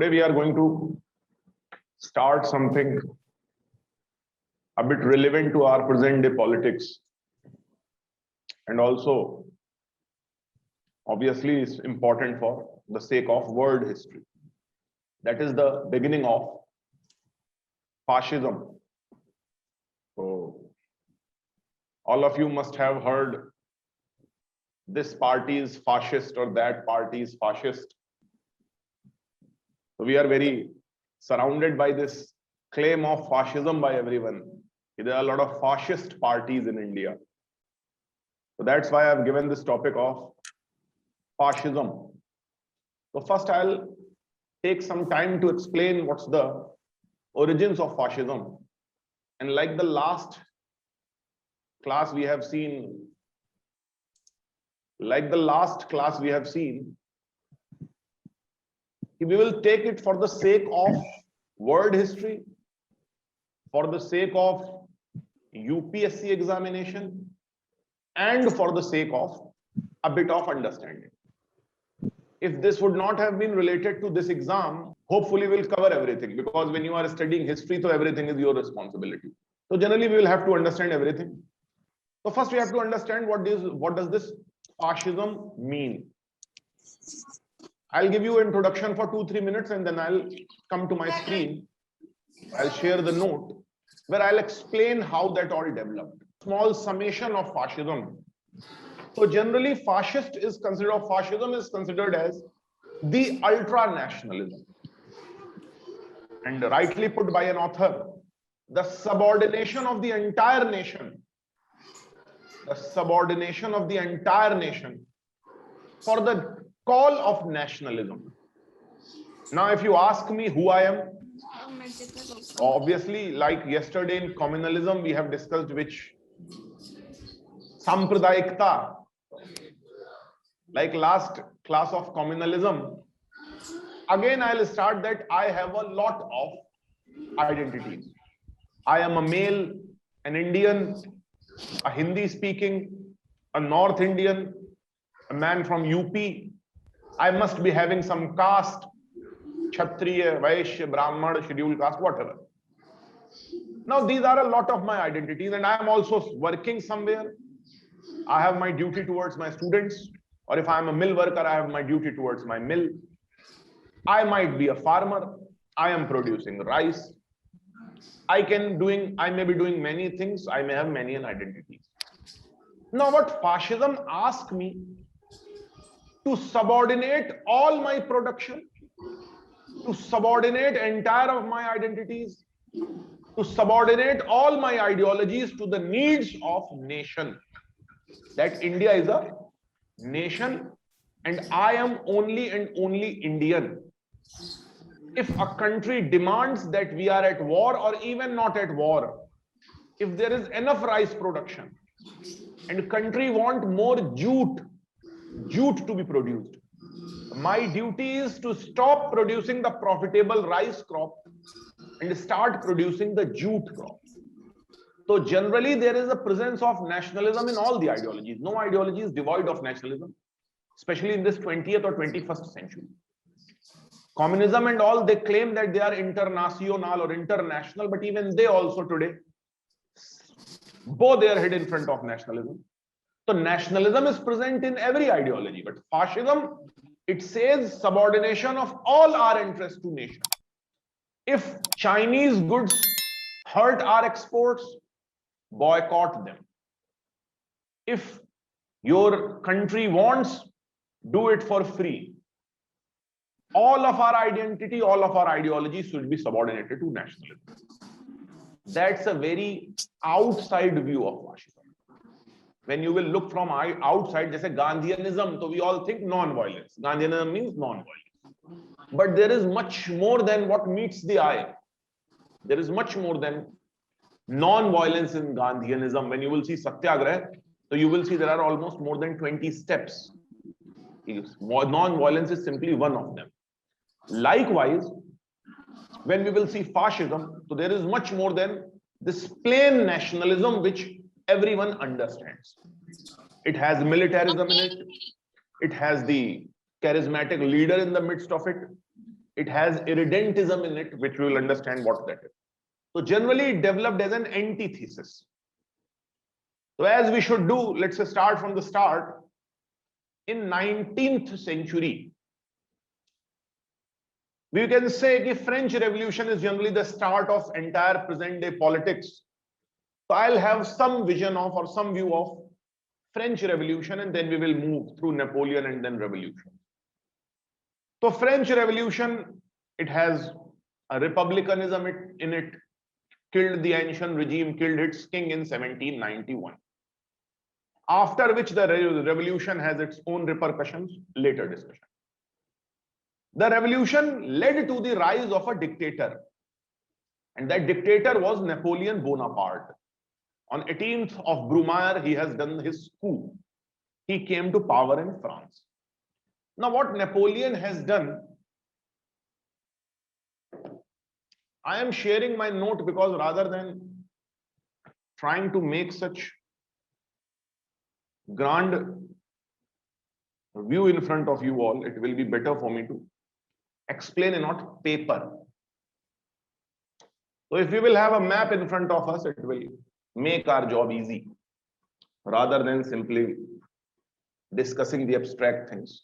Today we are going to start something a bit relevant to our present day politics, and also obviously is important for the sake of world history. That is the beginning of fascism. So all of you must have heard this party is fascist or that party is fascist. So we are very surrounded by this claim of fascism by everyone. There are a lot of fascist parties in India. So that's why I've given this topic of fascism. So first I'll take some time to explain what's the origins of fascism. And like the last class we have seen, we will take it for the sake of world history, for the sake of UPSC examination, and for the sake of a bit of understanding. If this would not have been related to this exam, hopefully we'll cover everything, because when you are studying history, so everything is your responsibility. So generally we will have to understand everything. So first we have to understand what does this fascism mean. I'll give you an introduction for 2-3 minutes, and then I'll come to my screen. I'll share the note where I'll explain how that all developed. Small summation of fascism. So generally fascism is considered as the ultra-nationalism. And rightly put by an author, the subordination of the entire nation. The subordination of the entire nation for the call of nationalism. Now, if you ask me who I am, obviously, like yesterday in communalism, we have discussed which sampradayikta. Like last class of communalism, again I'll start that I have a lot of identities. I am a male, an Indian, a Hindi speaking, a North Indian, a man from UP. I must be having some caste, Kshatriya, Vaishya, Brahmana, scheduled caste, whatever. Now these are a lot of my identities, and I am also working somewhere. I have my duty towards my students, or if I am a mill worker, I have my duty towards my mill. I might be a farmer. I am producing rice. I may be doing many things. I may have many identities. Now what fascism asks me to subordinate all my production, to subordinate entire of my identities, to subordinate all my ideologies to the needs of nation. That India is a nation and I am only and only Indian. If a country demands that we are at war or even not at war, if there is enough rice production and country want more jute to be produced, my duty is to stop producing the profitable rice crop and start producing the jute crop. So generally there is a presence of nationalism in all the ideologies. No ideology is devoid of nationalism, especially in this 20th or 21st century. Communism and all, they claim that they are international or international, but even they also today bow their head in front of nationalism. So nationalism is present in every ideology, but fascism, it says subordination of all our interests to nation. If Chinese goods hurt our exports, boycott them. If your country wants, do it for free. All of our identity, all of our ideology should be subordinated to nationalism. That's a very outside view of fascism. When you will look from outside, just like Gandhianism, so we all think non-violence. Gandhianism means non-violence. But there is much more than what meets the eye. There is much more than non-violence in Gandhianism. When you will see Satyagraha, so you will see there are almost more than 20 steps. Non-violence is simply one of them. Likewise, when we will see fascism, so there is much more than this plain nationalism which everyone understands. It has militarism in it. It has the charismatic leader in the midst of it. it has Irredentism in it, which we will understand what that is. So generally it developed as an antithesis. So as we should do, let's start from the start. In 19th century, we can say that French Revolution is generally the start of entire present day politics. So I'll have some vision of or some view of French Revolution, and then we will move through Napoleon and then Revolution. So French Revolution, it has a republicanism in it, killed the ancient regime, killed its king in 1791. After which the revolution has its own repercussions, later discussion. The revolution led to the rise of a dictator, and that dictator was Napoleon Bonaparte. On 18th of Brumaire, he has done his coup. He came to power in France. Now, what Napoleon has done, I am sharing my note because rather than trying to make such grand view in front of you all, it will be better for me to explain in not paper. So if we will have a map in front of us, it will make our job easy rather than simply discussing the abstract things.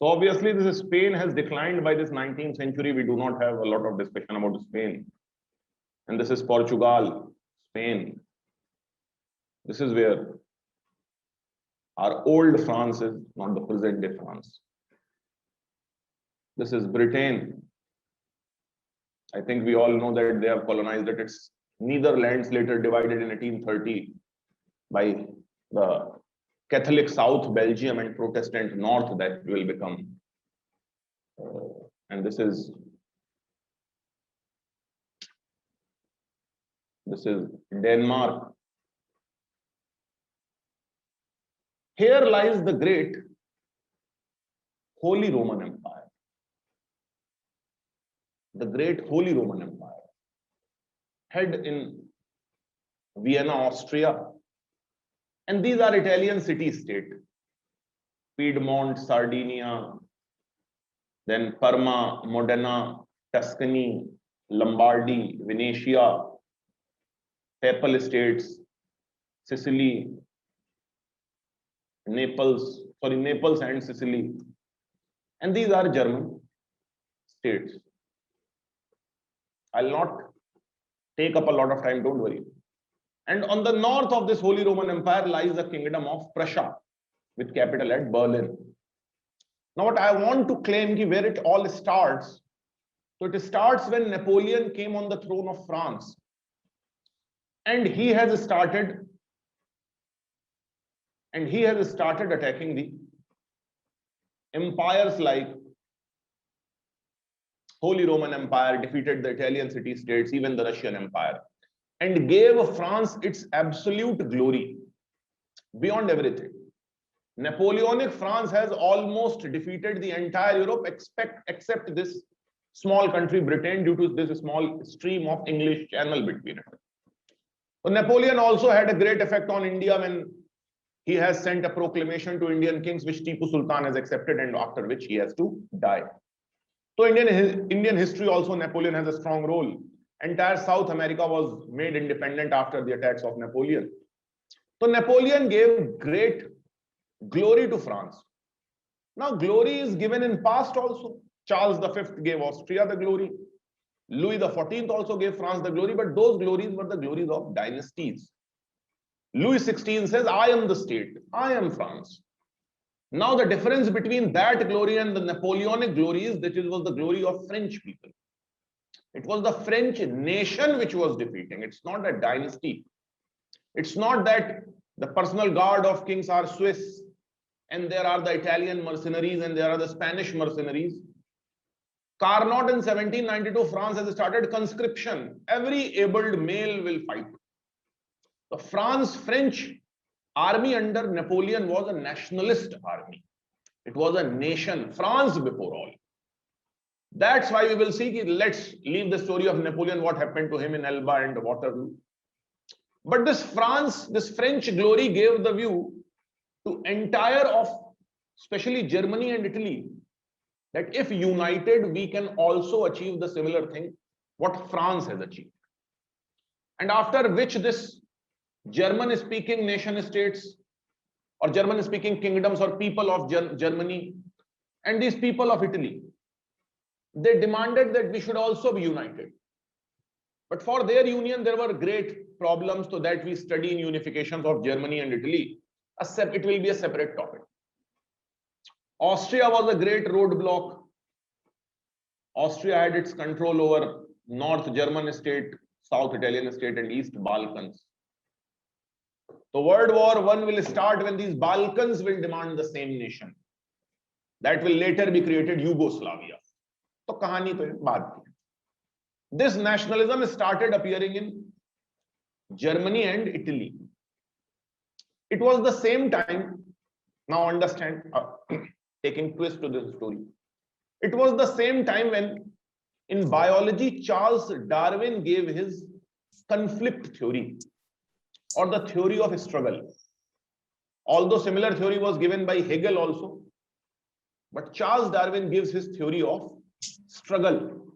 So obviously, this is Spain has declined by this 19th century. We do not have a lot of discussion about Spain. And this is Portugal, Spain. This is where our old France is, not the present day France. This is Britain. I think we all know that they have colonized it. It's Netherlands, later divided in 1830 by the Catholic South Belgium and Protestant North that will become. And this is Denmark. Here lies the great Holy Roman Empire. The great Holy Roman Empire had in Vienna, Austria. And these are Italian city-state. Piedmont, Sardinia, then Parma, Modena, Tuscany, Lombardy, Venetia, Papal States, Sicily, Naples and Sicily. And these are German states. I'll not take up a lot of time, don't worry. And on the north of this Holy Roman Empire lies the kingdom of Prussia, with capital at Berlin. Now, what I want to claim is where it all starts. So it starts when Napoleon came on the throne of France. And he has started attacking the empires like Holy Roman Empire, defeated the Italian city-states, even the Russian Empire, and gave France its absolute glory beyond everything. Napoleonic France has almost defeated the entire Europe except this small country Britain due to this small stream of English channel between it. So Napoleon also had a great effect on India when he has sent a proclamation to Indian kings, which Tipu Sultan has accepted, and after which he has to die. So Indian history also, Napoleon has a strong role. Entire South America was made independent after the attacks of Napoleon. So Napoleon gave great glory to France. Now glory is given in past also. Charles V gave Austria the glory. Louis XIV also gave France the glory, but those glories were the glories of dynasties. Louis XVI says, I am the state, I am France. Now the difference between that glory and the Napoleonic glory is that it was the glory of French people. It was the French nation which was defeating. It's not a dynasty. It's not that the personal guard of kings are Swiss and there are the Italian mercenaries and there are the Spanish mercenaries. Carnot in 1792, France has started conscription. Every abled male will fight. The French army under Napoleon was a nationalist army. It was a nation, France before all. That's why we will see, let's leave the story of Napoleon, what happened to him in Elba and Waterloo. But this French glory gave the view to entire of, especially Germany and Italy, that if united, we can also achieve the similar thing, what France has achieved. And after which this German-speaking nation states or German-speaking kingdoms or people of Germany and these people of Italy, they demanded that we should also be united. But for their union, there were great problems, so that we study in unifications of Germany and Italy. It will be a separate topic. Austria was a great roadblock. Austria had its control over North German state, South Italian state, and East Balkans. The World War I will start when these Balkans will demand the same nation. That will later be created Yugoslavia. So kahani to baad ki. This nationalism started appearing in Germany and Italy. It was the same time, now understand, taking twist to this story. It was the same time when in biology, Charles Darwin gave his conflict theory or the theory of struggle. Although similar theory was given by Hegel also, but Charles Darwin gives his theory of struggle,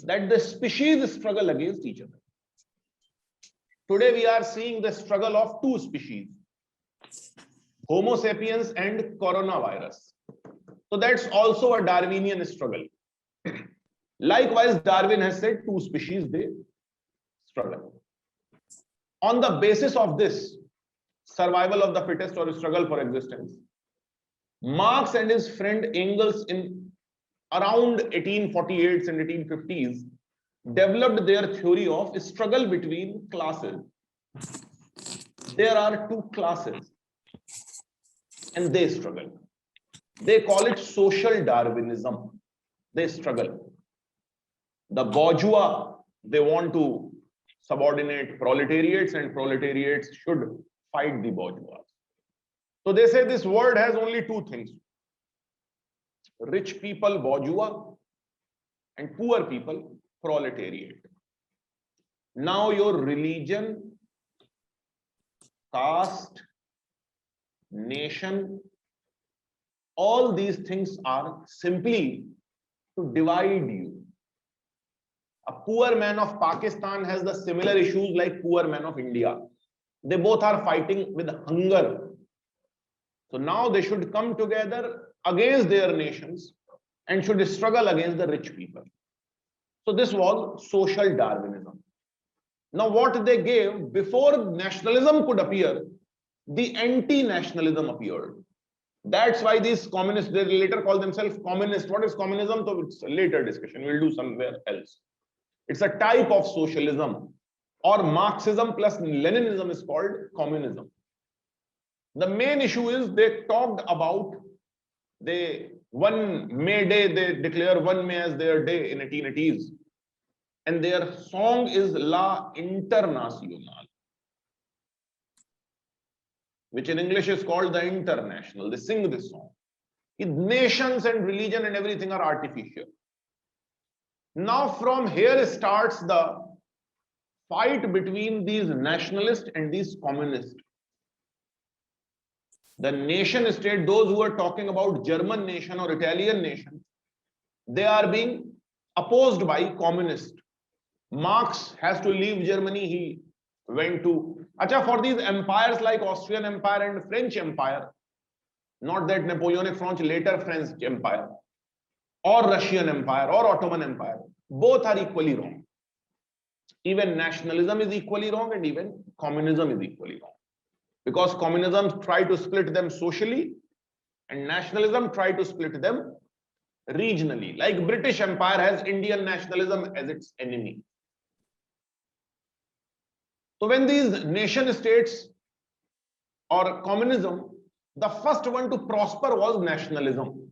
that the species struggle against each other. Today we are seeing the struggle of two species, Homo sapiens and coronavirus. So that's also a Darwinian struggle. Likewise, Darwin has said two species, they struggle. On the basis of this, survival of the fittest or struggle for existence, Marx and his friend Engels in around 1848s and 1850s developed their theory of struggle between classes. There are two classes and they struggle. They call it social Darwinism. They struggle. The bourgeois, they want to subordinate proletariats, and proletariats should fight the bourgeois. So they say this world has only two things: rich people, bourgeois, and poor people, proletariat. Now your religion, caste, nation, all these things are simply to divide you. A poor man of Pakistan has the similar issues like poor man of India. They both are fighting with hunger. So now they should come together against their nations and should struggle against the rich people. So this was social Darwinism. Now what they gave, before nationalism could appear, the anti-nationalism appeared. That's why these communists, they later call themselves communist. What is communism? So it's a later discussion. We'll do somewhere else. It's a type of socialism, or Marxism plus Leninism is called communism. The main issue is they talked about one May day, they declare 1 May as their day in 1880s. And their song is La Internacional, which in English is called the International. They sing this song. Nations and religion and everything are artificial. Now from here starts the fight between these nationalists and these communists. The nation state, those who are talking about German nation or Italian nation, they are being opposed by communists. Marx has to leave Germany. He went to for these empires like Austrian Empire and French Empire, not that Napoleonic France, later French Empire, or Russian Empire or Ottoman Empire, both are equally wrong. Even nationalism is equally wrong and even communism is equally wrong. Because communism tried to split them socially and nationalism tried to split them regionally. Like British Empire has Indian nationalism as its enemy. So when these nation states or communism, the first one to prosper was nationalism.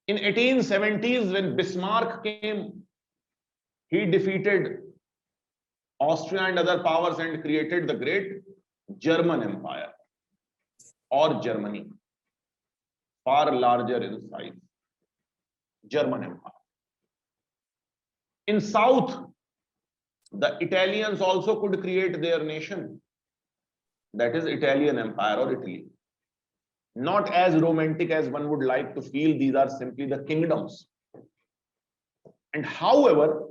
In 1870s, when Bismarck came, he defeated Austria and other powers and created the great German Empire, or Germany, far larger in size. German Empire. In South, the Italians also could create their nation. That is Italian Empire or Italy. Not as romantic as one would like to feel. These are simply the kingdoms. And however,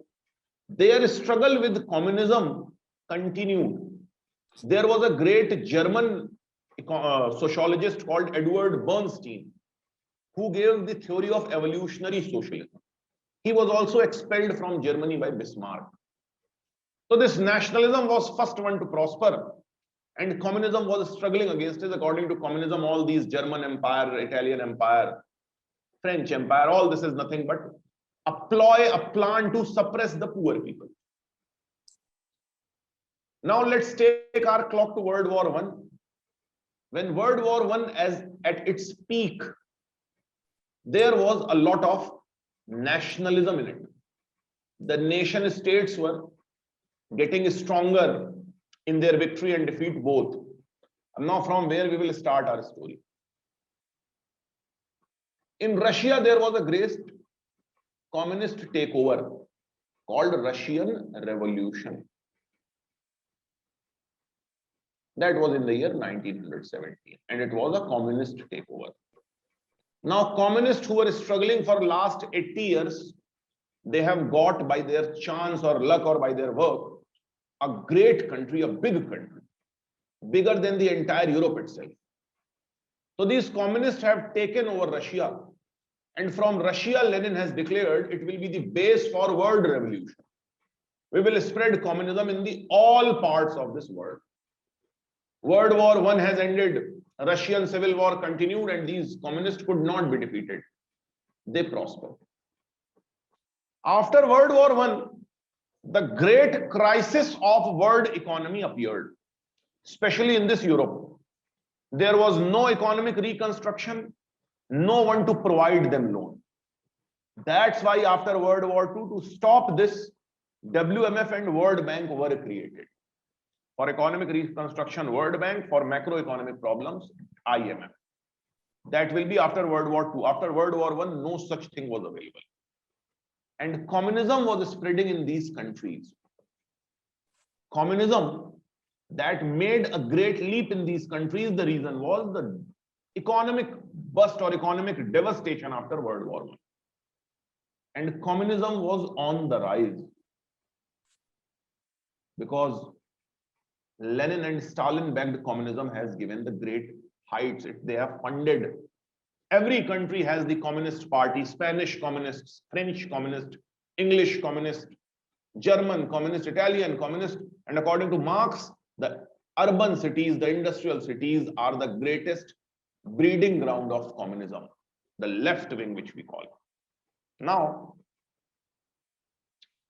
their struggle with communism continued. There was a great German sociologist called Edward Bernstein, who gave the theory of evolutionary socialism. He was also expelled from Germany by Bismarck. So this nationalism was first one to prosper, and communism was struggling against it. According to communism, all these German Empire, Italian Empire, French Empire, all this is nothing but a ploy, a plan to suppress the poor people. Now let's take our clock to World War I. When World War I as at its peak, there was a lot of nationalism in it. The nation states were getting stronger in their victory and defeat both. And now from where we will start our story. In Russia, there was a great communist takeover called Russian Revolution. That was in the year 1917, and it was a communist takeover. Now, communists who were struggling for the last 80 years, they have got by their chance or luck or by their work, a great country, a big country, bigger than the entire Europe itself. So these communists have taken over Russia, and from Russia, Lenin has declared it will be the base for world revolution. We will spread communism in the all parts of this world. World War I has ended, Russian Civil War continued, and these communists could not be defeated. They prospered. After World War I, the great crisis of world economy appeared, especially in this Europe. There was no economic reconstruction, no one to provide them loan. That's why after World War II, to stop this, WMF and World Bank were created. For economic reconstruction, World Bank; for macroeconomic problems, IMF. That will be after World War II. After World War I, no such thing was available. And communism was spreading in these countries. Communism that made a great leap in these countries, the reason was the economic bust or economic devastation after World War I. And communism was on the rise because Lenin and Stalin-backed communism has given the great heights. They have funded. Every country has the Communist Party: Spanish Communists, French Communist, English Communist, German Communist, Italian Communist. And according to Marx, the urban cities, the industrial cities are the greatest breeding ground of communism, the left wing, which we call it. Now,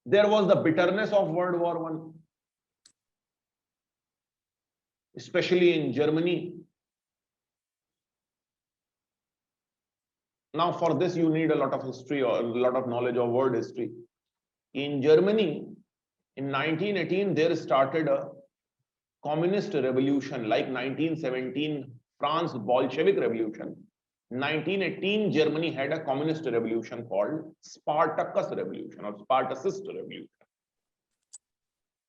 there was the bitterness of World War I, especially in Germany. Now, for this, you need a lot of history or a lot of knowledge of world history. In Germany, in 1918, there started a communist revolution like 1917 France Bolshevik Revolution. 1918, Germany had a communist revolution called Spartacus Revolution or Spartacist Revolution.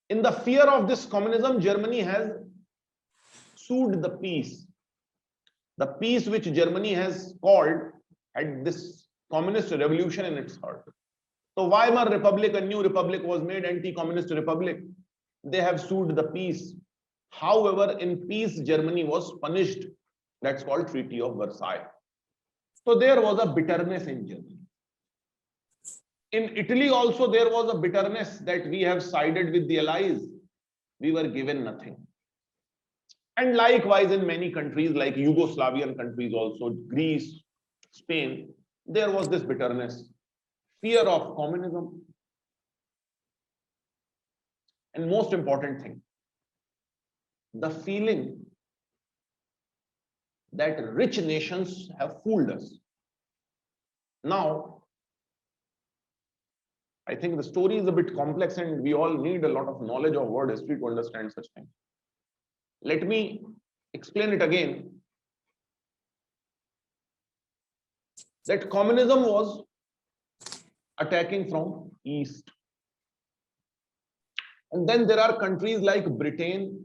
In the fear of this communism, Germany has sued the peace. The peace which Germany has called had this communist revolution in its heart. So Weimar Republic, a new republic was made, anti-communist republic. They have sued the peace. However, in peace, Germany was punished. That's called Treaty of Versailles. So there was a bitterness in Germany. In Italy also, there was a bitterness that we have sided with the Allies. We were given nothing. And likewise, in many countries like Yugoslavian countries also, Greece, Spain, there was this bitterness, fear of communism. And most important thing, the feeling that rich nations have fooled us. Now, I think the story is a bit complex and we all need a lot of knowledge of world history to understand such things. Let me explain it again. That communism was attacking from east. And then there are countries like Britain,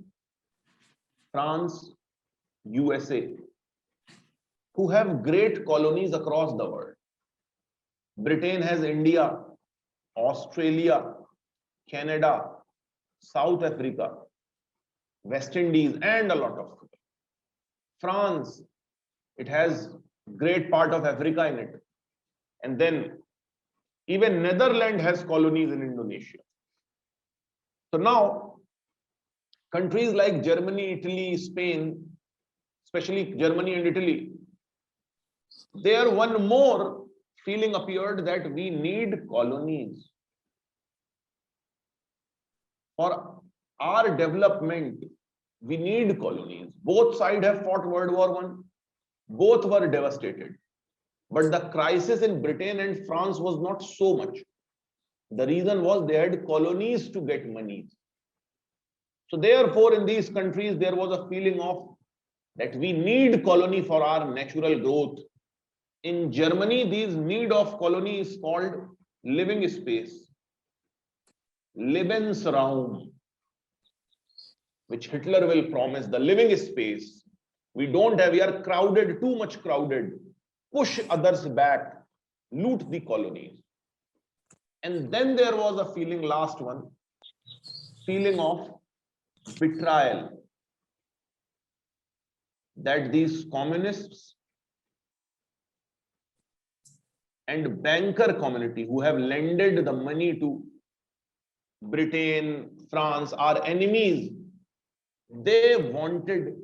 France, USA, who have great colonies across the world. Britain has India, Australia, Canada, South Africa, West Indies, and a lot of people. France, it has great part of Africa in it. And then even Netherlands has colonies in Indonesia. So now, countries like Germany, Italy, Spain, especially Germany and Italy, there one more feeling appeared that we need colonies. For our development, we need colonies. Both sides have fought World War I. Both were devastated. But the crisis in Britain and France was not so much. The reason was they had colonies to get money. So therefore, in these countries, there was a feeling of that we need colony for our natural growth. In Germany, this need of colony is called living space, Lebensraum, which Hitler will promise, the living space. We don't have, we are crowded, too much crowded, push others back, loot the colonies. And then there was a feeling, last one, feeling of betrayal, that these communists and banker community who have lended the money to Britain, France, our enemies, they wanted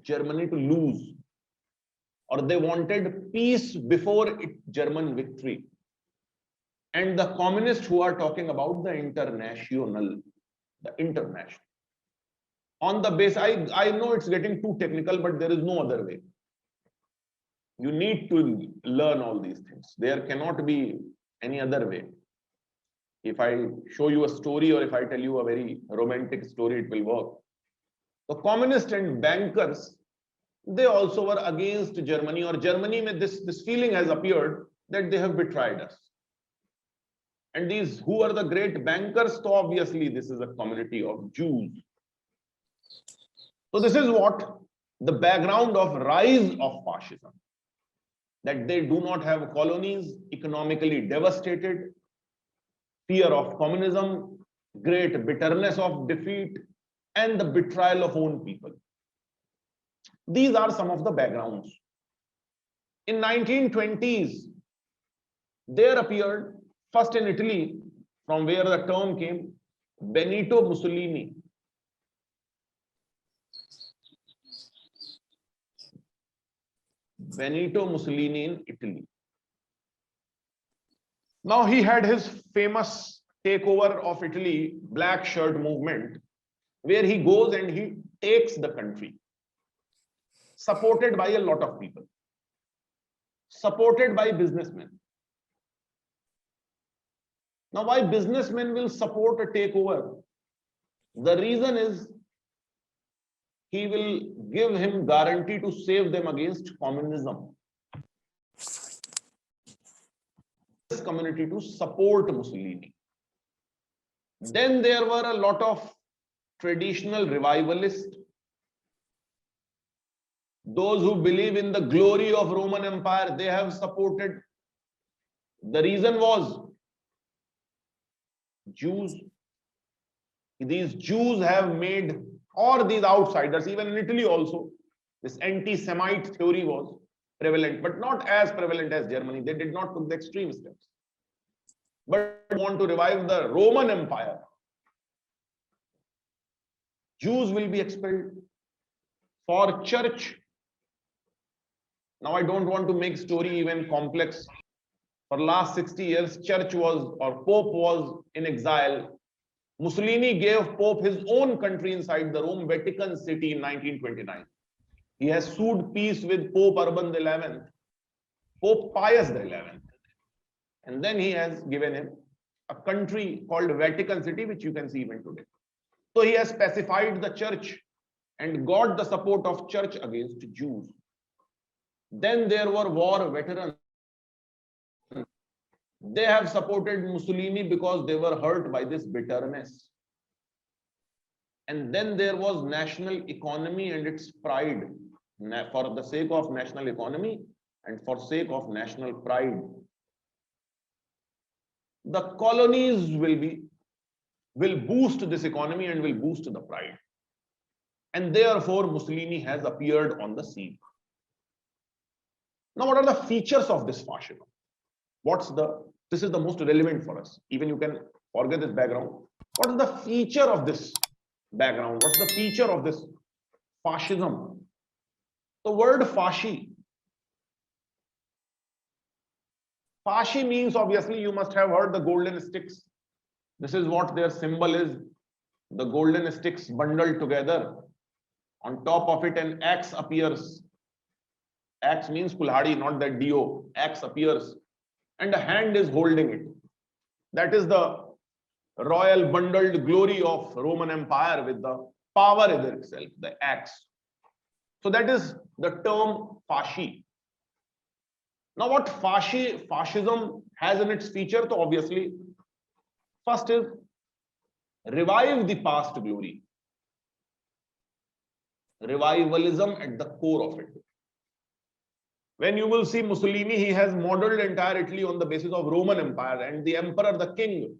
Germany to lose, or they wanted peace before German victory. And the communists who are talking about the Internationale, on the base, I know it's getting too technical, but there is no other way. You need to learn all these things. There cannot be any other way. If I show you a story or if I tell you a very romantic story, it will work. The communists and bankers, they also were against Germany, or Germany, this feeling has appeared that they have betrayed us. And these who are the great bankers, so obviously this is a community of Jews. So this is what the background of rise of fascism, that they do not have colonies, economically devastated, fear of communism, great bitterness of defeat, and the betrayal of own people. These are some of the backgrounds. In 1920s, there appeared, first in Italy, from where the term came, Benito Mussolini. Benito Mussolini in Italy. Now he had his famous takeover of Italy, black shirt movement, where he goes and he takes the country, supported by a lot of people, supported by businessmen. Now, why businessmen will support a takeover? The reason is he will give him guarantee to save them against communism. This community to support Mussolini. Then there were a lot of traditional revivalists, those who believe in the glory of Roman Empire, they have supported. The reason was Jews. These Jews have made, or these outsiders, even in Italy also, this anti-Semite theory was prevalent, but not as prevalent as Germany. They did not take the extreme steps, but want to revive the Roman Empire. Jews will be expelled. For church, now I don't want to make story even complex. For last 60 years, church was, or Pope was in exile. Mussolini gave Pope his own country inside the Rome, Vatican City in 1929. He has sued peace with Pope Urban XI. Pope Pius XI. And then he has given him a country called Vatican City, which you can see even today. So he has pacified the church and got the support of church against Jews. Then there were war veterans. They have supported Mussolini because they were hurt by this bitterness. And then there was national economy and its pride. For the sake of national economy and for sake of national pride, the colonies will boost this economy and will boost the pride. And therefore, Mussolini has appeared on the scene. Now, what are the features of this fascism? This is the most relevant for us. Even you can forget this background. What is the feature of this background? What's the feature of this fascism? The word fasci means, obviously, you must have heard the golden sticks. This is what their symbol is. The golden sticks bundled together. On top of it, an axe appears. Axe means kulhadi, not that dio. Axe appears. And a hand is holding it. That is the royal bundled glory of Roman Empire with the power in itself, the axe. So that is the term fasci. Now what fascism has in its feature, so obviously, first is revive the past glory. Revivalism at the core of it. When you will see Mussolini, he has modeled entire Italy on the basis of Roman Empire, and the emperor, the king,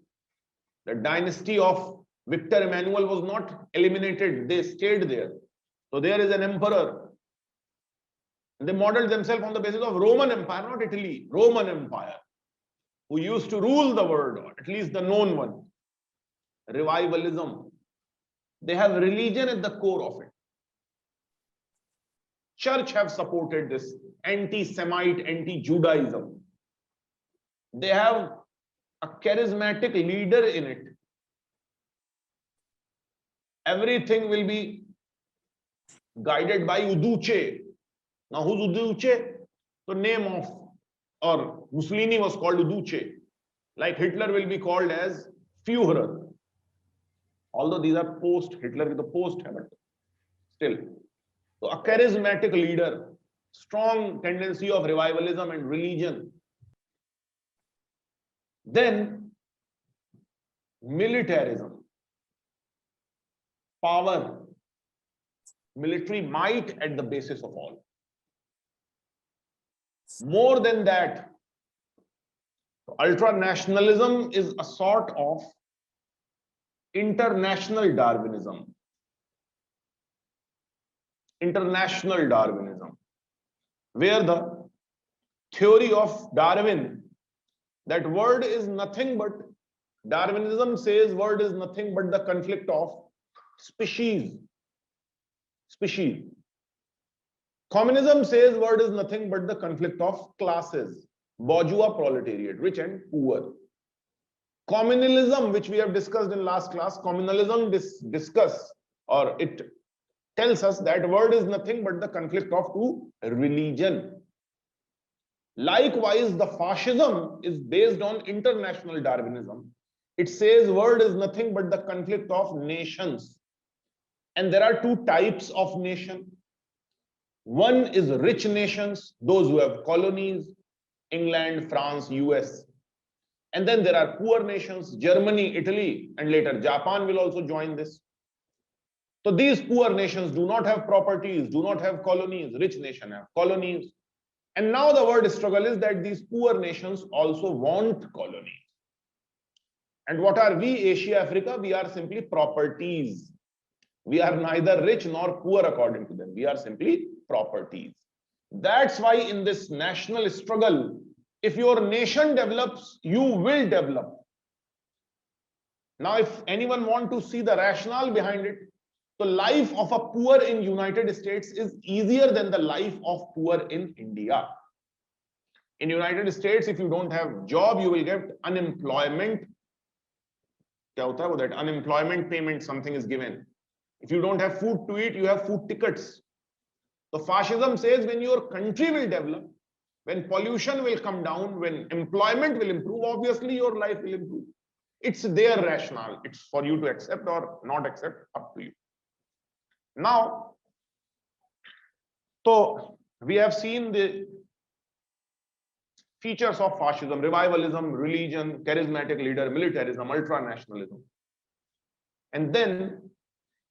the dynasty of Victor Emmanuel was not eliminated. They stayed there. So there is an emperor. They modeled themselves on the basis of Roman Empire, not Italy, Roman Empire, who used to rule the world, or at least the known one. Revivalism. They have religion at the core of it. Church have supported this anti-Semite, anti-Judaism. They have a charismatic leader in it. Everything will be guided by Uduce. Now, who's Uduce? The name of, or Mussolini was called Uduce. Like Hitler will be called as Führer. Although these are post-Hitler, with a post-Hamilton. Still. So a charismatic leader, strong tendency of revivalism and religion. Then militarism, power, military might at the basis of all. More than that, ultra-nationalism is a sort of international Darwinism. International Darwinism, where the theory of Darwin, that word is nothing but, Darwinism says word is nothing but the conflict of species. Communism says word is nothing but the conflict of classes, bourgeois, proletariat, rich and poor. Communalism, which we have discussed in last class, communalism it tells us that word is nothing but the conflict of two religion. Likewise, the fascism is based on international Darwinism. It says word is nothing but the conflict of nations. And there are two types of nation. One is rich nations, those who have colonies, England, France, US. And then there are poor nations, Germany, Italy, and later Japan will also join this. So these poor nations do not have properties, do not have colonies. Rich nations have colonies. And now the word struggle is that these poor nations also want colonies. And what are we, Asia, Africa? We are simply properties. We are neither rich nor poor according to them. We are simply properties. That's why in this national struggle, if your nation develops, you will develop. Now, if anyone wants to see the rationale behind it, the life of a poor in United States is easier than the life of poor in India. In United States, if you don't have job, you will get unemployment. That unemployment payment, something is given. If you don't have food to eat, you have food tickets. So fascism says when your country will develop, When pollution will come down, when employment will improve, obviously your life will improve. It's their rationale. It's for you to accept or not accept, up to you. Now, so we have seen the features of fascism: revivalism, religion, charismatic leader, militarism, ultra-nationalism. And then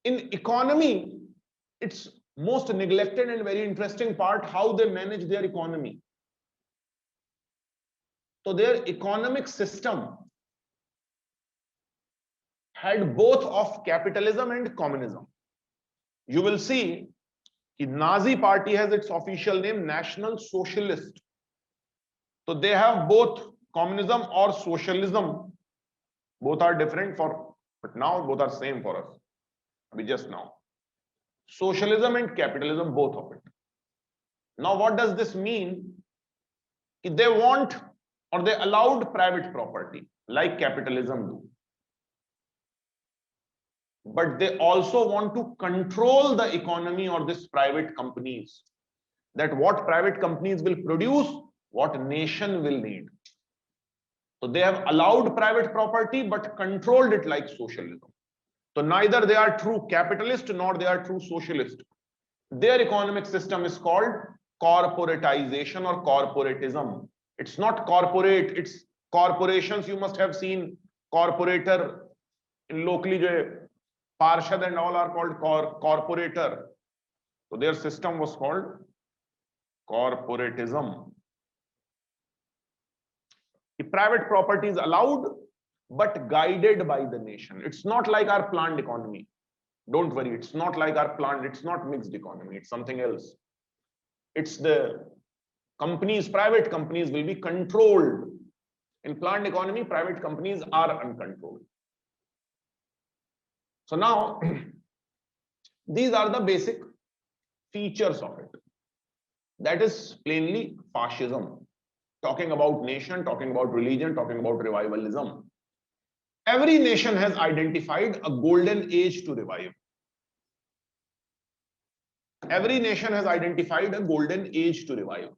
in economy, it's most neglected and very interesting part, how they manage their economy. So their economic system had both of capitalism and communism. You will see the Nazi party has its official name, National Socialist. So they have both communism or socialism. Both are different but now both are same for us. We just now. Socialism and capitalism, both of it. Now, what does this mean? If they want or they allowed private property, like capitalism do. But they also want to control the economy or these private companies. That what private companies will produce, what nation will need. So they have allowed private property, but controlled it like socialism. So neither they are true capitalist nor they are true socialist. Their economic system is called corporatization or corporatism. It's not corporate, it's corporations. You must have seen corporator in locally, Parshad and all are called corporator. So their system was called corporatism. The private property is allowed, but guided by the nation. It's not like our planned economy. Don't worry, it's not like our planned, it's not mixed economy, it's something else. It's the companies, private companies will be controlled. In planned economy, private companies are uncontrolled. So now, these are the basic features of it. That is plainly fascism. Talking about nation, talking about religion, talking about revivalism. Every nation has identified a golden age to revive. Every nation has identified a golden age to revive.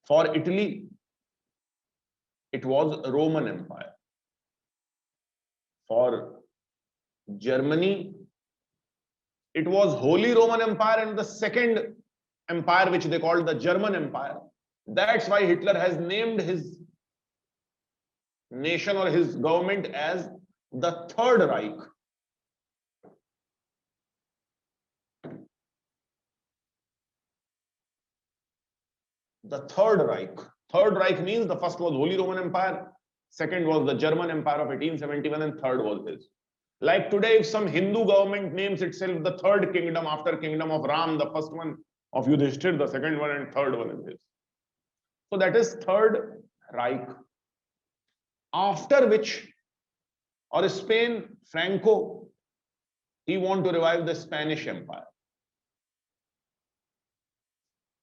For Italy, it was Roman Empire. For Germany, it was Holy Roman Empire, and the second empire, which they called the German Empire. That's why Hitler has named his nation or his government as the Third Reich. The Third Reich. Third Reich means the first was Holy Roman Empire, second was the German Empire of 1871, and third was his. Like today, if some Hindu government names itself the third kingdom after kingdom of Ram, the first one of Yudhishthir, the second one and third one is his. So that is Third Reich. After which, or Spain, Franco, he want to revive the Spanish Empire.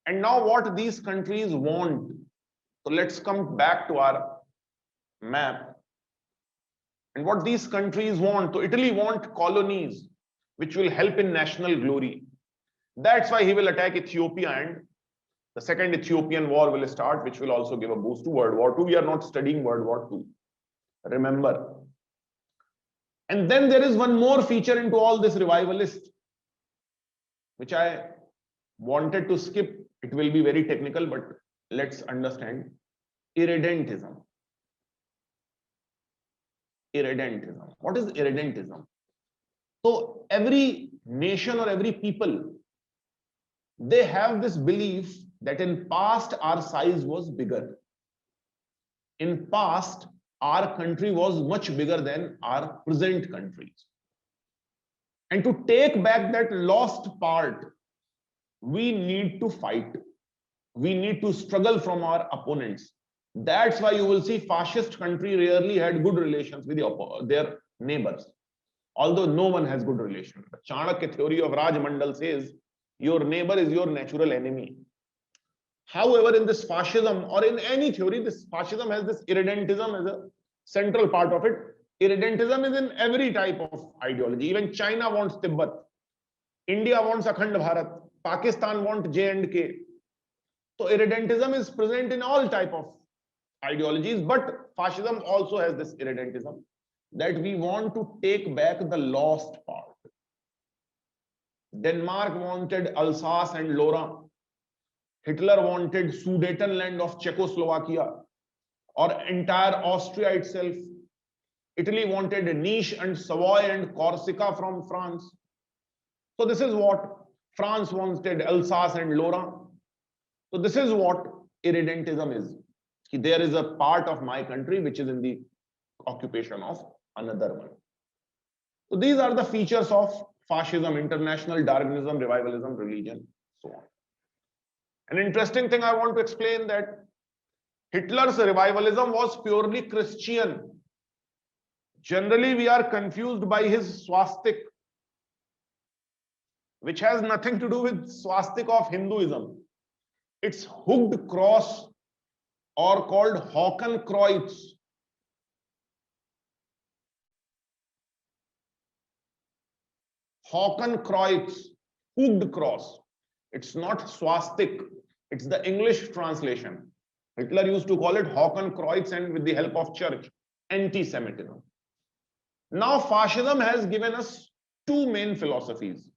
And now what these countries want. So let's come back to our map. And what these countries want. So Italy want colonies, which will help in national glory. That's why he will attack Ethiopia, and the second Ethiopian war will start, which will also give a boost to World War II. We are not studying World War II. Remember. And then there is one more feature into all this revivalist, which I wanted to skip. It will be very technical, but let's understand. Irredentism. Irredentism. What is irredentism? So every nation or every people, they have this belief that in past our size was bigger. In past, our country was much bigger than our present countries. And to take back that lost part, we need to fight. We need to struggle from our opponents. That's why you will see fascist country rarely had good relations with their neighbors. Although no one has good relations. The Chanakya theory of Rajmandal says, your neighbor is your natural enemy. However, in this fascism or in any theory, this fascism has this irredentism as a central part of it. Irredentism is in every type of ideology. Even China wants Tibet. India wants Akhand Bharat. Pakistan wants J&K. So irredentism is present in all type of ideologies, but fascism also has this irredentism, that we want to take back the lost part. Denmark wanted Alsace and Lorraine. Hitler wanted Sudetenland of Czechoslovakia or entire Austria itself. Italy wanted Nice and Savoy and Corsica from France. So this is what France wanted, Alsace and Lorraine. So this is what irredentism is. There is a part of my country which is in the occupation of another one. So these are the features of fascism, international, Darwinism, revivalism, religion, so on. An interesting thing I want to explain, that Hitler's revivalism was purely Christian. Generally, we are confused by his swastik, which has nothing to do with swastik of Hinduism. It's hooked cross, or called Hakenkreuz. Hakenkreuz, hooked cross. It's not swastik. It's the English translation. Hitler used to call it Hakenkreuz, and with the help of church, anti-Semitism. Now, fascism has given us two main philosophies.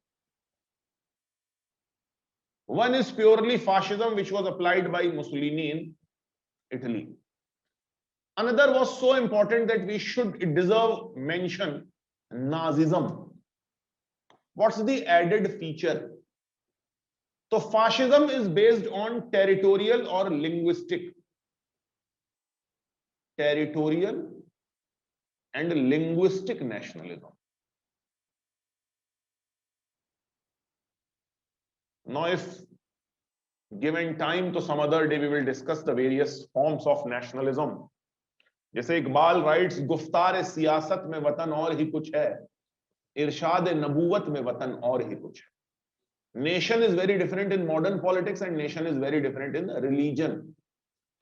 One is purely fascism, which was applied by Mussolini in Italy. Another was so important that it deserve mention, Nazism. What's the added feature? So fascism is based on territorial or linguistic. Territorial and linguistic nationalism. Now, if given time, to some other day we will discuss the various forms of nationalism. जैसे Iqbal writes, गुफ्तार सियासत में वतन और ही कुछ है, इरशाद नबूवत में वतन और ही कुछ है. Nation is very different in modern politics and nation is very different in religion.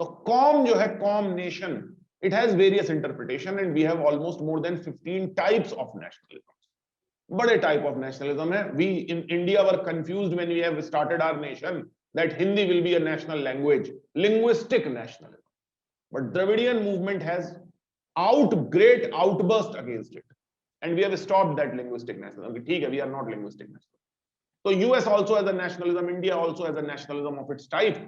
So कौम जो है, कौम, nation, it has various interpretation, and we have almost more than 15 types of nationalism. बड़े type of nationalism है. We in India were confused when we have started our nation that Hindi will be a national language, linguistic nationalism. But Dravidian movement has great outburst against it, and we have stopped that linguistic nationalism. We are not linguistic nationalism. So US also has a nationalism, India also has a nationalism of its type.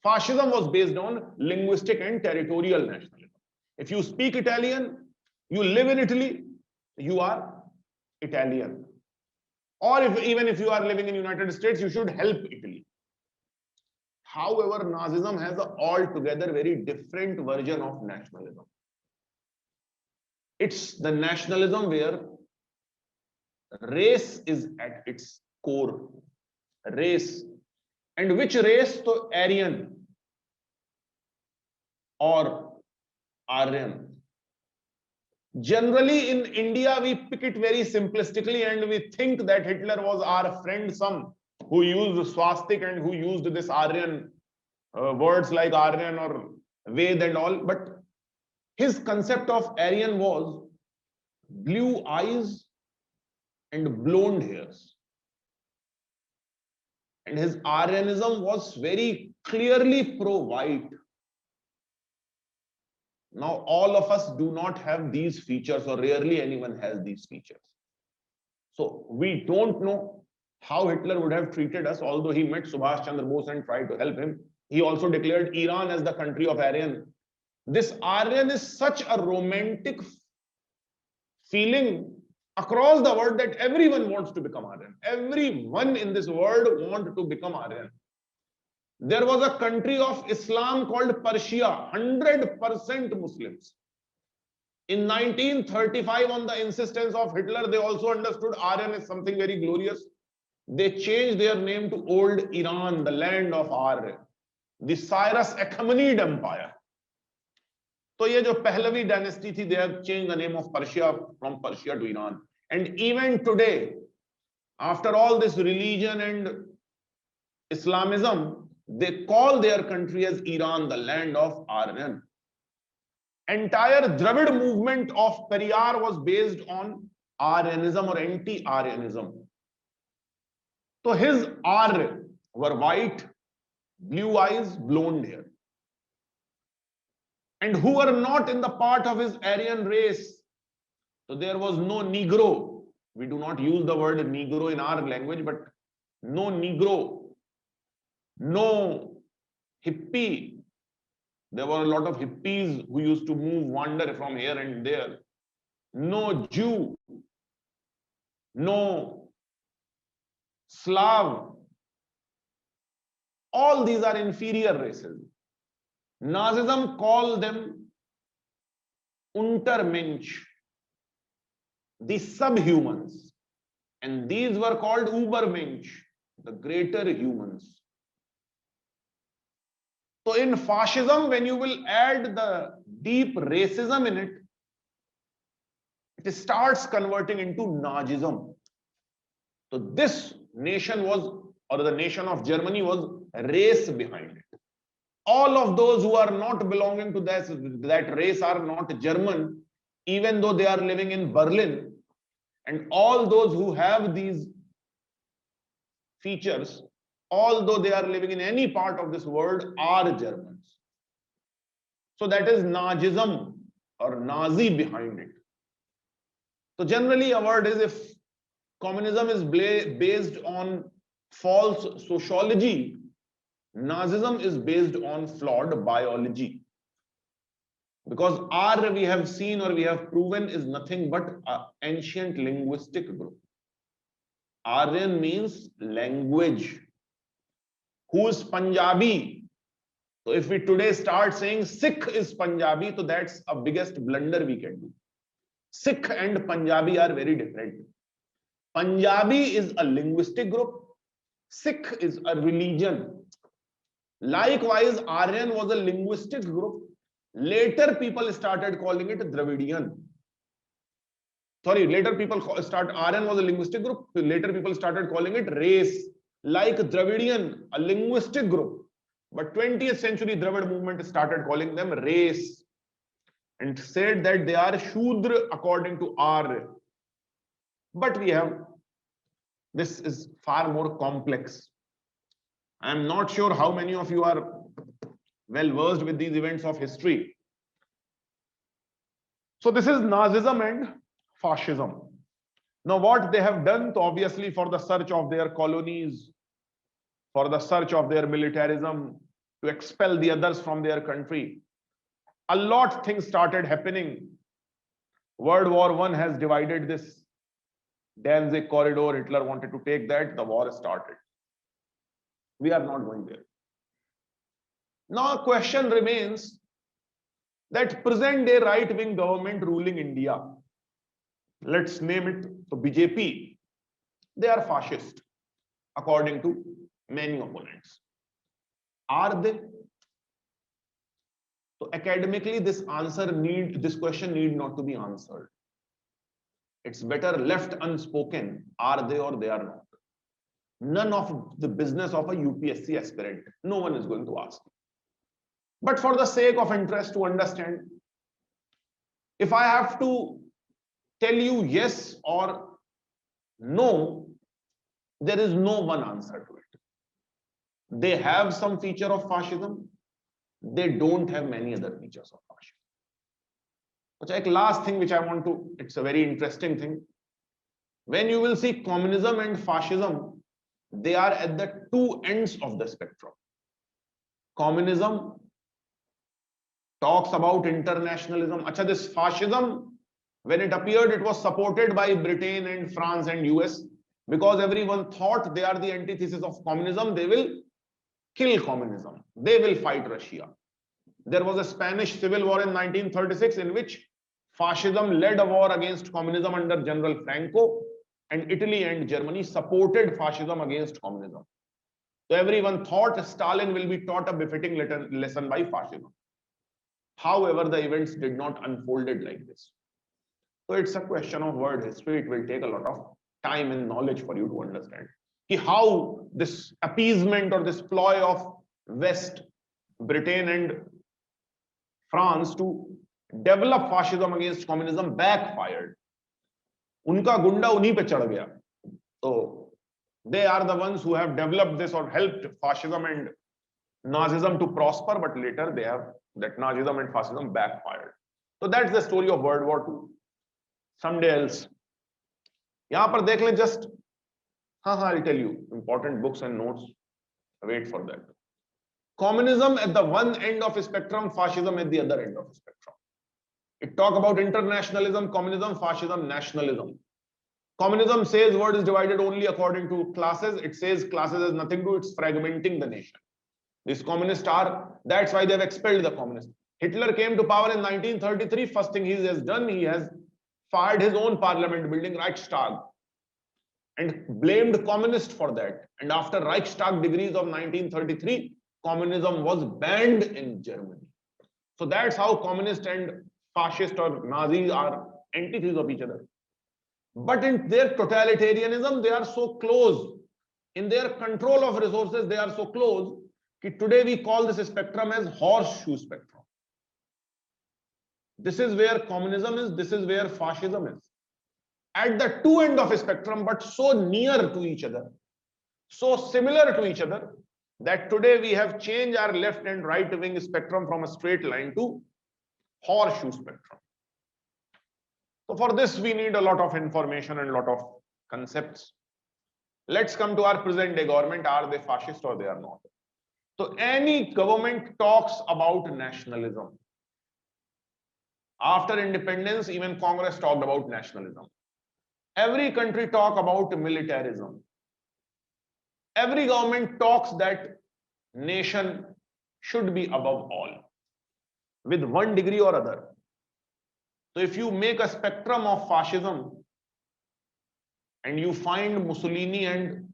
Fascism was based on linguistic and territorial nationalism. If you speak Italian, you live in Italy, you are Italian. Or even if you are living in United States, you should help Italy. However, Nazism has an altogether very different version of nationalism. It's the nationalism where race is at its core. Race. And which race? So Aryan or Aryan. Generally in India, we pick it very simplistically and we think that Hitler was our friend, some who used swastik and who used this Aryan words like Aryan or Ved and all. But his concept of Aryan was blue eyes and blonde hairs. And his Aryanism was very clearly pro-white. Now, all of us do not have these features, or rarely anyone has these features. So we don't know how Hitler would have treated us, although he met Subhash Chandra Bose and tried to help him. He also declared Iran as the country of Aryan. This Aryan is such a romantic feeling across the world that everyone wants to become Aryan. Everyone in this world wants to become Aryan. There was a country of Islam called Persia, 100% Muslims. In 1935, on the insistence of Hitler, they also understood Aryan is something very glorious. They changed their name to Old Iran, the land of Aryan, the Cyrus Achaemenid Empire. So ये जो Pahlavi dynasty थी, they have changed the name of Persia from Persia to Iran. And even today, after all this religion and Islamism, they call their country as Iran, the land of Aryan. Entire Dravid movement of Periyar was based on Aryanism or anti-Aryanism. So his Arya were white, blue eyes, blonde hair, and who were not in the part of his Aryan race. So there was no Negro. We do not use the word Negro in our language, but no Negro, no hippie. There were a lot of hippies who used to wander from here and there. No Jew, no Slav. All these are inferior races. Nazism called them Untermensch, the subhumans, and these were called Übermensch, the greater humans. So in fascism, when you will add the deep racism in it, it starts converting into Nazism. So this nation was, or the nation of Germany was race behind it. All of those who are not belonging to that race are not German, even though they are living in Berlin. And all those who have these features, although they are living in any part of this world, are Germans. So that is Nazism or Nazi behind it. So generally a word is, if communism is based on false sociology, Nazism is based on flawed biology. Because R, we have seen or we have proven, is nothing but an ancient linguistic group. Aryan means language. Who is Punjabi? So if we today start saying Sikh is Punjabi, so that's a biggest blunder we can do. Sikh and Punjabi are very different. Punjabi is a linguistic group. Sikh is a religion. Likewise, Aryan was a linguistic group. Later people started calling it Dravidian. Sorry, later people Aryan was a linguistic group. Later people started calling it race. Like Dravidian, a linguistic group. But 20th century Dravid movement started calling them race and said that they are Shudra according to Arya. But this is far more complex. I am not sure how many of you are well versed with these events of history. So this is Nazism and fascism. Now what they have done, obviously for the search of their colonies, for the search of their militarism, to expel the others from their country, a lot of things started happening. World War I has divided this Danzig corridor. Hitler wanted to take that. The war started. We are not going there. Now a question remains that present day right-wing government ruling India, let's name it the BJP, they are fascist according to many opponents. Are they? So academically this question need not to be answered. It's better left unspoken. Are they or they are not? None of the business of a UPSC aspirant. No one is going to ask. But for the sake of interest to understand, if I have to tell you yes or no, there is no one answer to it. They have some feature of fascism. They don't have many other features of fascism. Like last thing which I want to, it's a very interesting thing. When you will see communism and fascism, they are at the two ends of the spectrum. Communism talks about internationalism. Acha, this fascism, when it appeared, it was supported by Britain and France and US because everyone thought they are the antithesis of communism. They will kill communism. They will fight Russia. There was a Spanish civil war in 1936 in which fascism led a war against communism under General Franco, and Italy and Germany supported fascism against communism. So everyone thought Stalin will be taught a befitting lesson by fascism. However, the events did not unfold like this. So it's a question of world history. It will take a lot of time and knowledge for you to understand how this appeasement or this ploy of West, Britain and France to develop fascism against communism backfired. Unka gunda unhi pe chad gaya. So they are the ones who have developed this or helped fascism and Nazism to prosper, but later they have that Nazism and fascism backfired. So that's the story of World War II. Someday else. यहाँ पर देख लें just. I'll tell you important books and notes. Wait for that. Communism at the one end of the spectrum, fascism at the other end of the spectrum. It talk about internationalism, communism, fascism, nationalism. Communism says world is divided only according to classes. It says classes has nothing to do, it's fragmenting the nation. These communists are, that's why they have expelled the communists. Hitler came to power in 1933. First thing he has done, he has fired his own parliament building, Reichstag, and blamed communists for that. And after Reichstag degrees of 1933, communism was banned in Germany. So that's how communist and fascist or Nazis are antitheses of each other. But in their totalitarianism, they are so close. In their control of resources, they are so close that today we call this spectrum as horseshoe spectrum. This is where communism is, this is where fascism is. At the two ends of a spectrum, but so near to each other, so similar to each other, that today we have changed our left and right wing spectrum from a straight line to horseshoe spectrum. So for this, we need a lot of information and a lot of concepts. Let's come to our present day government. Are they fascist or they are not? So any government talks about nationalism. After independence, even Congress talked about nationalism. Every country talk about militarism. Every government talks that nation should be above all, with one degree or other. So if you make a spectrum of fascism and you find Mussolini and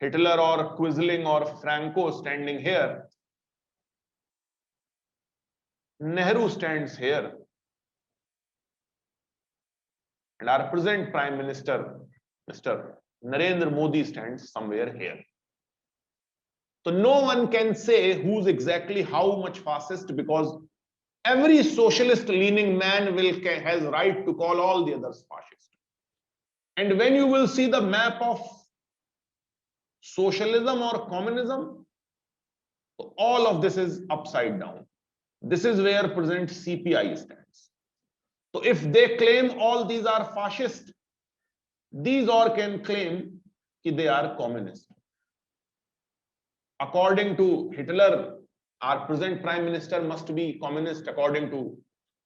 Hitler or Quisling or Franco standing here, Nehru stands here, and our present Prime Minister, Mr. Narendra Modi, stands somewhere here. So no one can say who's exactly how much fascist, because every socialist leaning man has right to call all the others fascist. And when you will see the map of socialism or communism, all of this is upside down. This is where present CPI stands. So if they claim all these are fascist, these all can claim that they are communist. According to Hitler, our present prime minister must be communist. According to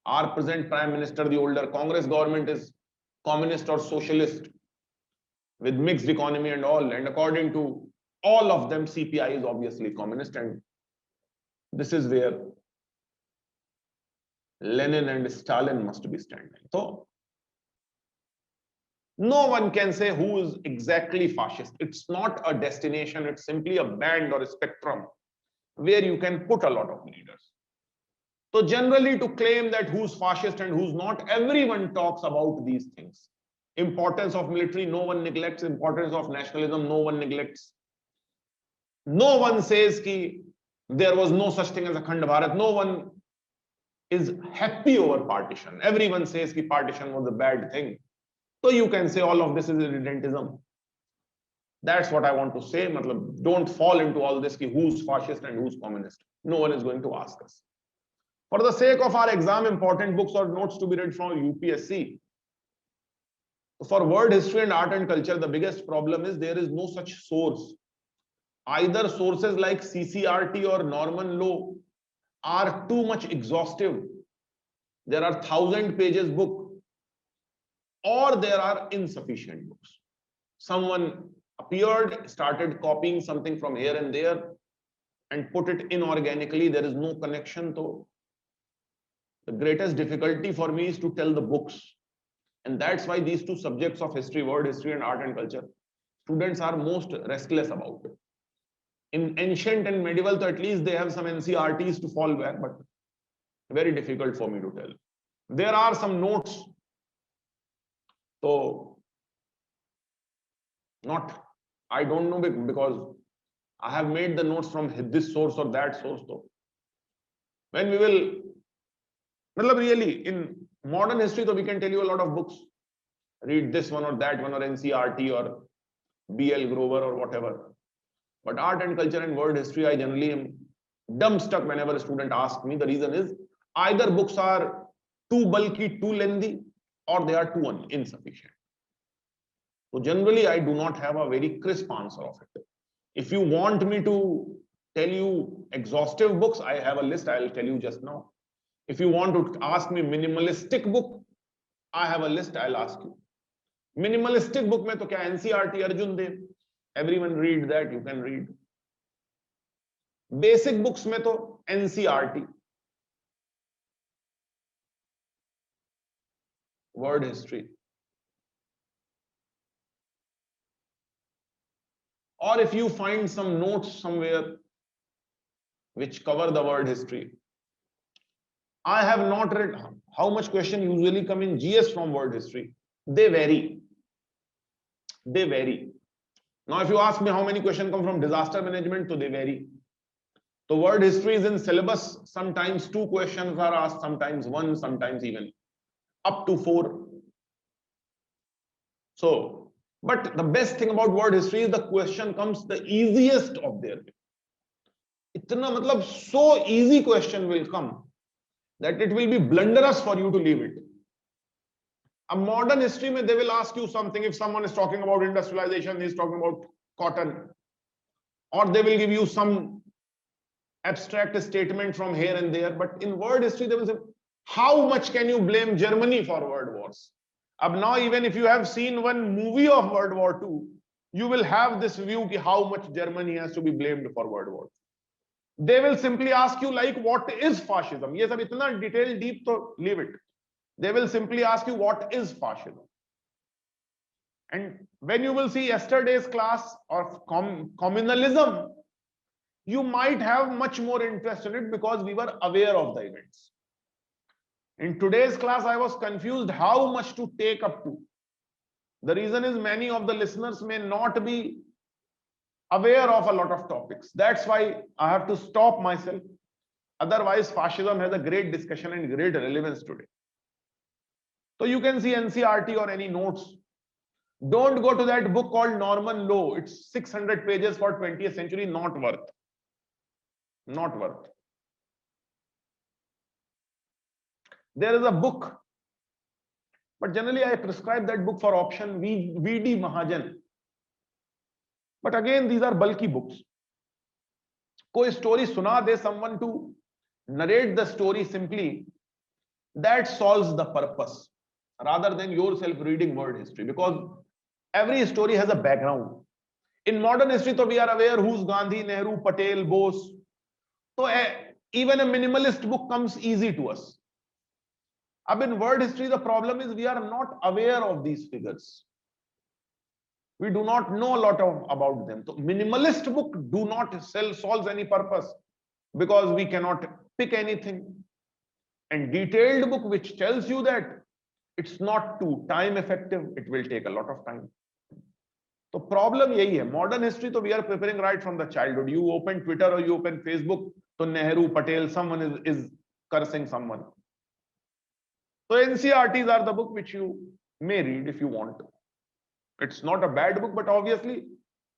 our present prime minister, the older Congress government is communist or socialist with mixed economy and all. And according to all of them, CPI is obviously communist. And this is where Lenin and Stalin must be standing. So no one can say who is exactly fascist. It's not a destination. It's simply a band or a spectrum where you can put a lot of leaders. So generally, to claim that who's fascist and who's not, everyone talks about these things. Importance of military, no one neglects. Importance of nationalism, no one neglects. No one says that there was no such thing as Akhand Bharat. No one is happy over partition. Everyone says that partition was a bad thing. So you can say all of this is irredentism. That's what I want to say. Don't fall into all this, who's fascist and who's communist. No one is going to ask us. For the sake of our exam, important books or notes to be read from UPSC. For world history and art and culture, the biggest problem is there is no such source. Either sources like CCRT or Norman Law are too much exhaustive. There are 1,000 pages book, or there are insufficient books. Someone appeared, started copying something from here and there and put it inorganically. There is no connection. So the greatest difficulty for me is to tell the books. And that's why these two subjects of history, world history and art and culture, students are most restless about. In ancient and medieval, so at least they have some NCRTs to fall back, but very difficult for me to tell. There are some notes. So I don't know, because I have made the notes from this source or that source. So when we will, really in modern history, so we can tell you a lot of books. Read this one or that one or NCRT or BL Grover or whatever. But art and culture and world history, I generally am dumbstruck whenever a student asks me. The reason is either books are too bulky, too lengthy, or they are too insufficient. So generally, I do not have a very crisp answer of it. If you want me to tell you exhaustive books, I have a list. I'll tell you just now. If you want to ask me minimalistic book, I have a list. I'll ask you. Minimalistic book में तो क्या NCERT Arjun Dev, everyone read that, you can read. Basic books में तो NCERT, world history. Or if you find some notes somewhere which cover the world history. I have not read how much question usually come in GS from world history. They vary. They vary. Now, if you ask me how many questions come from disaster management, so they vary. So world history is in syllabus. Sometimes 2 questions are asked, sometimes 1, sometimes even up to 4. So, but the best thing about world history is the question comes the easiest of their way. Itna matlab so easy question will come that it will be blunderous for you to leave it. A modern history, they will ask you something. If someone is talking about industrialization, he's talking about cotton, or they will give you some abstract statement from here and there. But in world history, they will say, how much can you blame Germany for world wars? Now, even if you have seen one movie of World War II, you will have this view ki how much Germany has to be blamed for world wars. They will simply ask you like, what is fascism? Ye sab itna detailed, deep, so leave it. They will simply ask you, what is fascism? And when you will see yesterday's class of communalism, you might have much more interest in it because we were aware of the events. In today's class, I was confused how much to take up to. The reason is many of the listeners may not be aware of a lot of topics. That's why I have to stop myself. Otherwise, fascism has a great discussion and great relevance today. So you can see NCERT or any notes. Don't go to that book called Norman Law. It's 600 pages for 20th century, not worth. Not worth. There is a book, but generally I prescribe that book for option V.D. Mahajan. But again, these are bulky books. Koi story suna de someone to narrate the story simply, that solves the purpose rather than yourself reading world history, because every story has a background. In modern history, so we are aware who's Gandhi, Nehru, Patel, Bose. So even a minimalist book comes easy to us. In world history, the problem is we are not aware of these figures. We do not know a lot about them. So minimalist book do not solve any purpose because we cannot pick anything. And detailed book which tells you that it's not too time effective, it will take a lot of time. So problem yahi hai. Modern history, so we are preparing right from the childhood. You open Twitter or you open Facebook, so Nehru, Patel, someone is cursing someone. So NCERTs are the book which you may read if you want to. It's not a bad book, but obviously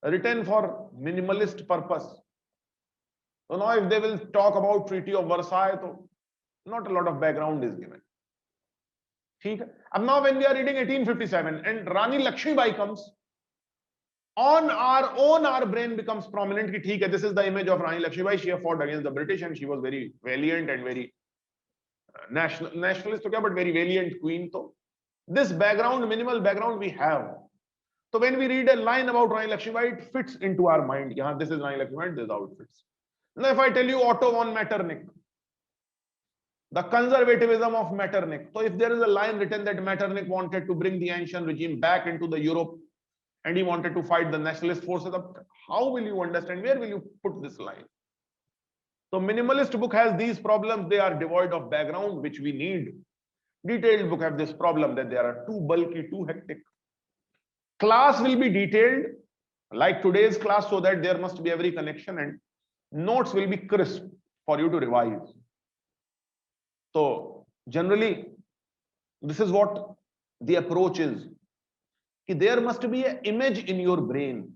written for minimalist purpose. So now if they will talk about Treaty of Versailles, so not a lot of background is given. Now when we are reading 1857 and Rani Lakshmibai comes, on our own, our brain becomes prominent. Ki, this is the image of Rani Lakshmibai. She fought against the British and she was very valiant and very nationalist, but very valiant queen. So this background, minimal background we have. So when we read a line about Rani Lakshmibai, it fits into our mind. This is Rani Lakshmibai, this is how it fits. Now if I tell you Otto von Metternich, the conservatism of Metternich. So if there is a line written that Metternich wanted to bring the ancient regime back into the Europe and he wanted to fight the nationalist forces, how will you understand? Where will you put this line? So minimalist book has these problems. They are devoid of background, which we need. Detailed book have this problem that they are too bulky, too hectic. Class will be detailed like today's class, so that there must be every connection, and notes will be crisp for you to revise. So generally, this is what the approach is. There must be an image in your brain.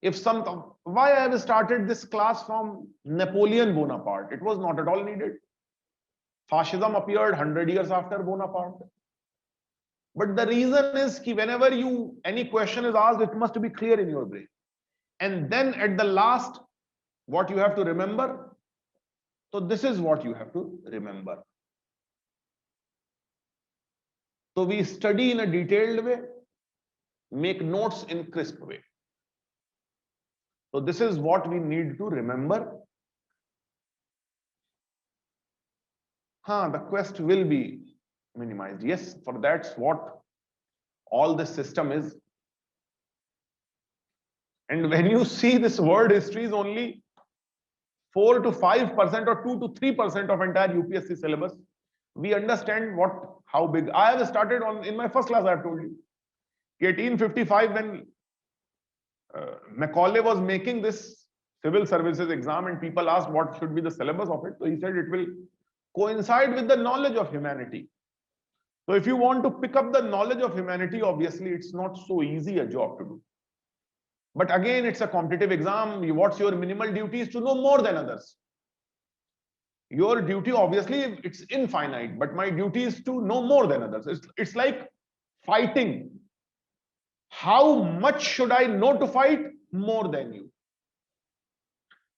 If some, why I have started this class from Napoleon Bonaparte? It was not at all needed. Fascism appeared 100 years after Bonaparte. But the reason is that whenever any question is asked, it must be clear in your brain. And then at the last, what you have to remember. So this is what you have to remember. So we study in a detailed way, make notes in crisp way. So this is what we need to remember. The quest will be minimized. Yes, for that's what all this system is. And when you see this world history is only 4 to 5% or 2 to 3% of entire UPSC syllabus, we understand how big. I have started in my first class, I have told you. 1855, when Macaulay was making this civil services exam and people asked what should be the syllabus of it. So he said it will coincide with the knowledge of humanity. So if you want to pick up the knowledge of humanity, obviously it's not so easy a job to do. But again, it's a competitive exam. What's your minimal duty is to know more than others. Your duty, obviously, it's infinite, but my duty is to know more than others. It's like fighting. How much should I know to fight? More than you.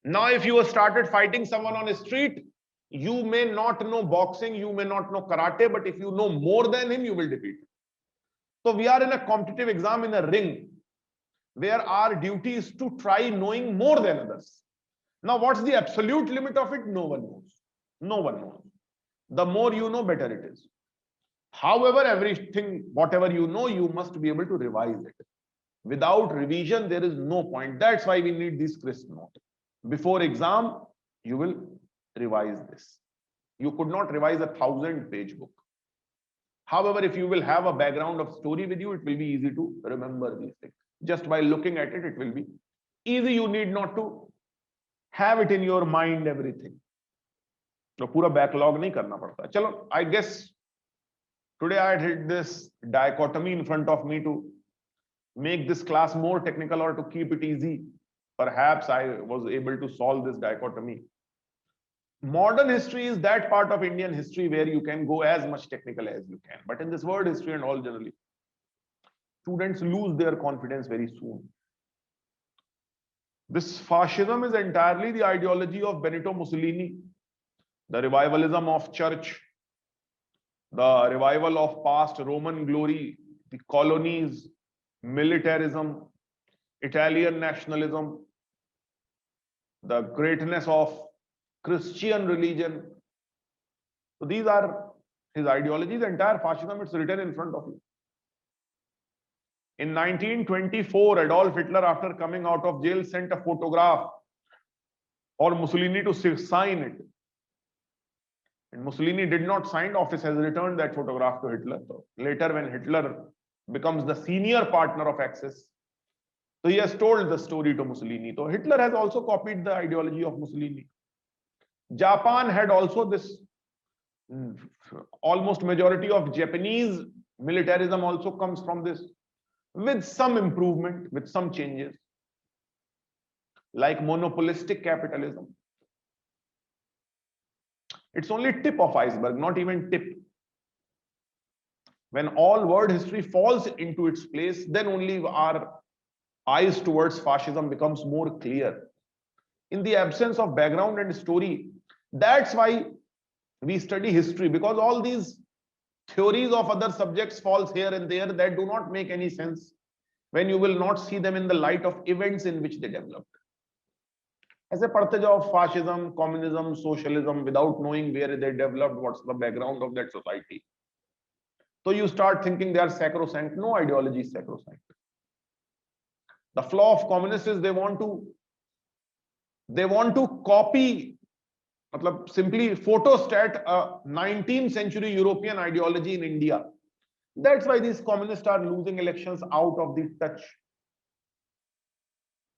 Now, if you started fighting someone on the street, you may not know boxing, you may not know karate, but if you know more than him, you will defeat him. So we are in a competitive exam in a ring, where our duty is to try knowing more than others. Now, what's the absolute limit of it? No one knows. No one knows. The more you know, better it is. However, everything, whatever you know, you must be able to revise it. Without revision, there is no point. That's why we need this crisp note. Before exam, you will revise this. You could not revise a 1000-page book. However, if you will have a background of story with you, it will be easy to remember these things. Just by looking at it, it will be easy. You need not to have it in your mind, everything. So, pura backlog nahi karna padta. Chalo, I guess today I had hit this dichotomy in front of me to make this class more technical or to keep it easy. Perhaps I was able to solve this dichotomy. Modern history is that part of Indian history where you can go as much technical as you can. But in this world history and all generally, students lose their confidence very soon. This fascism is entirely the ideology of Benito Mussolini, the revivalism of church, the revival of past Roman glory, the colonies, militarism, Italian nationalism, the greatness of Christian religion. So these are his ideologies. Entire fascism, it's written in front of you. In 1924, Adolf Hitler, after coming out of jail, sent a photograph for Mussolini to sign it. And Mussolini did not sign. Office has returned that photograph to Hitler. So later, when Hitler becomes the senior partner of Axis, so he has told the story to Mussolini. So Hitler has also copied the ideology of Mussolini. Japan had also this, almost majority of Japanese militarism also comes from this, with some improvement, with some changes, like monopolistic capitalism. It's only tip of iceberg, not even tip. When all world history falls into its place, then only our eyes towards fascism becomes more clear. In the absence of background and story, that's why we study history, because all these theories of other subjects falls here and there that do not make any sense when you will not see them in the light of events in which they developed. As a partage of fascism, communism, socialism, without knowing where they developed, what's the background of that society. So you start thinking they are sacrosanct. No ideology is sacrosanct. The flaw of communists is they want to copy, simply photostat a 19th century European ideology in India. That's why these communists are losing elections out of the touch.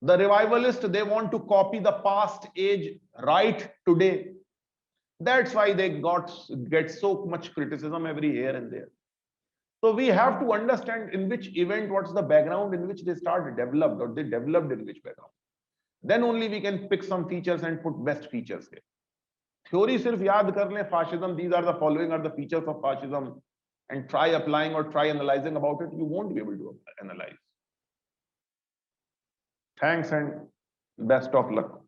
The revivalists, they want to copy the past age right today. That's why they get so much criticism every here and there. So we have to understand in which event, what's the background in which they started developed, or they developed in which background. Then only we can pick some features and put best features here. Theory sirf yaad kar le, fascism, these are the following are the features of fascism, and try applying or try analyzing about it, you won't be able to analyze. Thanks and best of luck.